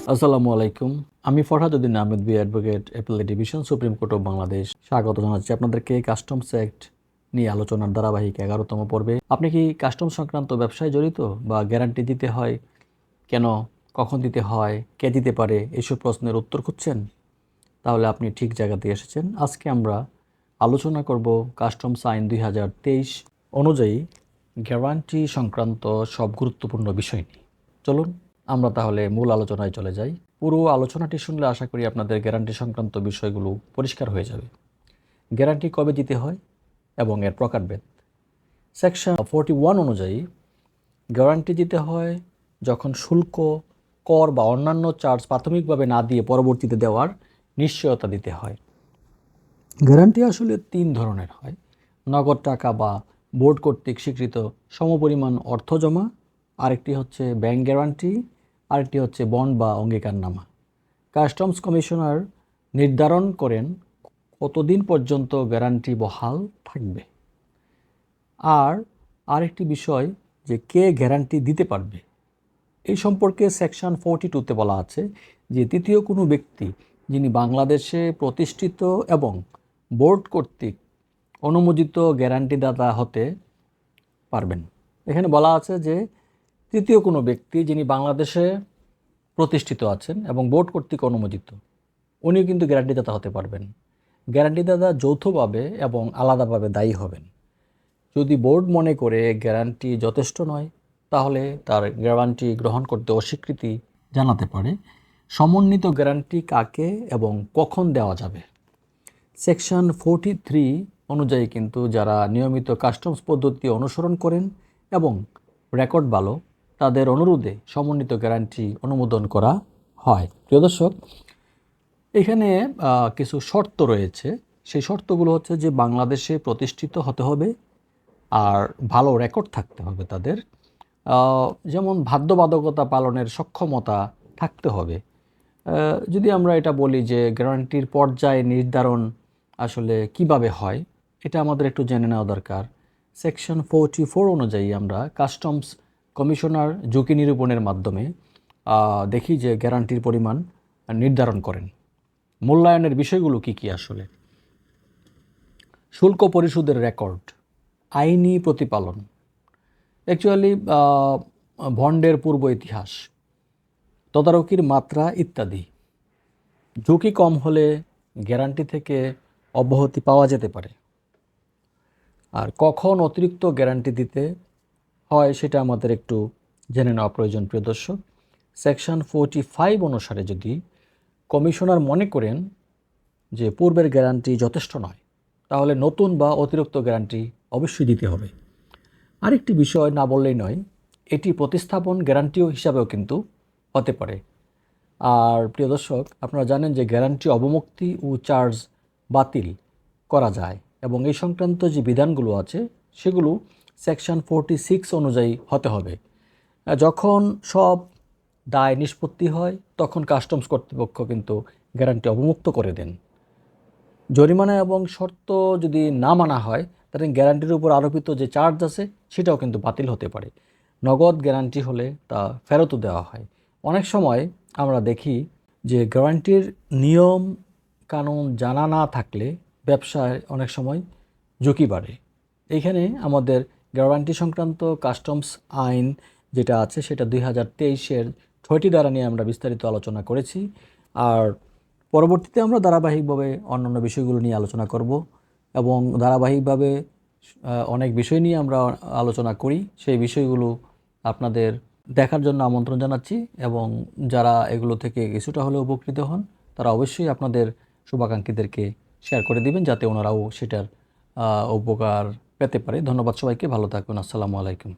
আসসালামু আলাইকুম। আমি Farhaduddin Ahmed B advocate, appellate division, supreme court of Bangladesh. স্বাগত জানাচ্ছি আপনাদেরকে কাস্টমস অ্যাক্ট নিয়ে আলোচনার ধারাবাহিক 11তম পর্বে। আপনি কি কাস্টম সংক্রান্ত ব্যবসায় জড়িত বা গ্যারান্টি দিতে হয় কেন, কখন দিতে হয়, কে দিতে পারে, এসব প্রশ্নের উত্তর খুঁজছেন? তাহলে আপনি ঠিক জায়গাতে এসেছেন। আজকে আমরা আলোচনা করব কাস্টমস আইন 2023 অনুযায়ী গ্যারান্টি সংক্রান্ত সব গুরুত্বপূর্ণ বিষয় নিয়ে। চলুন আমরা তাহলে মূল আলোচনায় চলে যাই। পুরো আলোচনাটি শুনলে আশা করি আপনাদের গ্যারান্টি সংক্রান্ত বিষয়গুলো পরিষ্কার হয়ে যাবে। গ্যারান্টি কবে দিতে হয় এবং এর প্রকারভেদ। সেকশন 41 অনুযায়ী গ্যারান্টি দিতে হয় যখন শুল্ক, কর বা অন্যান্য চার্জ প্রাথমিকভাবে না দিয়ে পরবর্তীতে দেওয়ার নিশ্চয়তা দিতে হয়। গ্যারান্টি আসলে 3 ধরনের হয়: নগদ টাকা বা বোর্ড কর্তৃক স্বীকৃত সমপরিমাণ অর্থ জমা, আরেকটি হচ্ছে ব্যাংক গ্যারান্টি, আরেকটি হচ্ছে বন্ড বা অঙ্গীকারনামা। কাস্টমস কমিশনার নির্ধারণ করেন কতদিন পর্যন্ত গ্যারান্টি বহাল থাকবে। আর আরেকটি বিষয় যে কে গ্যারান্টি দিতে পারবে, এই সম্পর্কে সেকশন 42-তে বলা আছে যে তৃতীয় কোনো ব্যক্তি যিনি বাংলাদেশে প্রতিষ্ঠিত এবং বোর্ড কর্তৃক অনুমোদিত গ্যারান্টিদাতা হতে পারবেন। এখানে বলা আছে যে তৃতীয় কোনো ব্যক্তি যিনি বাংলাদেশে প্রতিষ্ঠিত আছেন এবং বোর্ড কর্তৃক অনুমোদিত, উনিও কিন্তু গ্যারান্টিদাতা হতে পারবেন। গ্যারান্টিদাতা যৌথভাবে এবং আলাদাভাবে দায়ী হবেন। যদি বোর্ড মনে করে গ্যারান্টি যথেষ্ট নয়, তাহলে তার গ্যারান্টি গ্রহণ করতে অস্বীকৃতি জানাতে পারে। সমন্বিত গ্যারান্টি কাকে এবং কখন দেওয়া যাবে। সেকশন 43 অনুযায়ী কিন্তু যারা নিয়মিত কাস্টমস পদ্ধতি অনুসরণ করেন এবং রেকর্ড ভালো, তাদের অনুরোধে সমন্বিত গ্যারান্টি অনুমোদন করা হয়। প্রিয় দর্শক, এখানে কিছু শর্ত রয়েছে। সেই শর্তগুলো হচ্ছে যে বাংলাদেশে প্রতিষ্ঠিত হতে হবে আর ভালো রেকর্ড থাকতে হবে তাদের, যেমন বাধ্যবাধকতা পালনের সক্ষমতা থাকতে হবে। যদি আমরা এটা বলি যে গ্যারান্টির পর্যায় নির্ধারণ আসলে কিভাবে হয়, এটা আমাদের একটু জেনে নেওয়া দরকার। সেকশন 44 অনুযায়ী আমরা কাস্টমস কমিশনার ঝুঁকি নিরূপণের মাধ্যমে দেখি যে গ্যারান্টির পরিমাণ নির্ধারণ করেন। মূল্যায়নের বিষয়গুলো কি কি আসলে: শুল্ক পরিশোধের রেকর্ড, আইনি প্রতিপালন, অ্যাকচুয়ালি বন্ডের পূর্ব ইতিহাস, তদারকির মাত্রা ইত্যাদি। ঝুঁকি কম হলে গ্যারান্টি থেকে অব্যাহতি পাওয়া যেতে পারে। আর কখন অতিরিক্ত গ্যারান্টি দিতে হয় সেটা আমাদের একটু জেনে নেওয়া প্রয়োজন। প্রিয় দর্শক, সেকশন 45 অনুসারে যদি কমিশনার মনে করেন যে পূর্বের গ্যারান্টি যথেষ্ট নয়, তাহলে নতুন বা অতিরিক্ত গ্যারান্টি অবশ্যই দিতে হবে। আরেকটি বিষয় না বললেই নয়, এটি প্রতিস্থাপন গ্যারান্টিও হিসাবেও কিন্তু হতে পারে। আর প্রিয় দর্শক, আপনারা জানেন যে গ্যারান্টি অবমুক্তি ও চার্জ বাতিল করা যায় এবং এই সংক্রান্ত যে বিধানগুলো আছে সেগুলো সেকশন 46 অনুযায়ী হতে হবে। যখন সব দায় নিষ্পত্তি হয় তখন কাস্টমস কর্তৃপক্ষ কিন্তু গ্যারান্টি অবমুক্ত করে দেন। জরিমানা এবং শর্ত যদি না মানা হয়, তাহলে গ্যারান্টির উপর আরোপিত যে চার্জ আছে সেটাও কিন্তু বাতিল হতে পারে। নগদ গ্যারান্টি হলে তা ফেরতও দেওয়া হয়। অনেক সময় আমরা দেখি যে গ্যারান্টির নিয়ম কানুন জানা না থাকলে ব্যবসায় অনেক সময় ঝুঁকি বাড়ে। এইখানে আমাদের গ্যারান্টি সংক্রান্ত কাস্টমস আইন যেটা আছে সেটা 2023-এর 6টি ধারা নিয়ে আমরা বিস্তারিত আলোচনা করেছি। আর পরবর্তীতে আমরা ধারাবাহিকভাবে অন্যান্য বিষয়গুলো নিয়ে আলোচনা করব এবং ধারাবাহিকভাবে অনেক বিষয় নিয়ে আমরা আলোচনা করি। সেই বিষয়গুলো আপনাদের দেখার জন্য আমন্ত্রণ জানাচ্ছি এবং যারা এগুলো থেকে কিছুটা হলেও উপকৃত হন তারা অবশ্যই আপনাদের শুভাকাঙ্ক্ষীদেরকে শেয়ার করে দিবেন যাতে ওনারাও সেটার উপকার পেতে পারে। ধন্যবাদ সবাইকে, ভালো থাকবেন। আসসালামু আলাইকুম।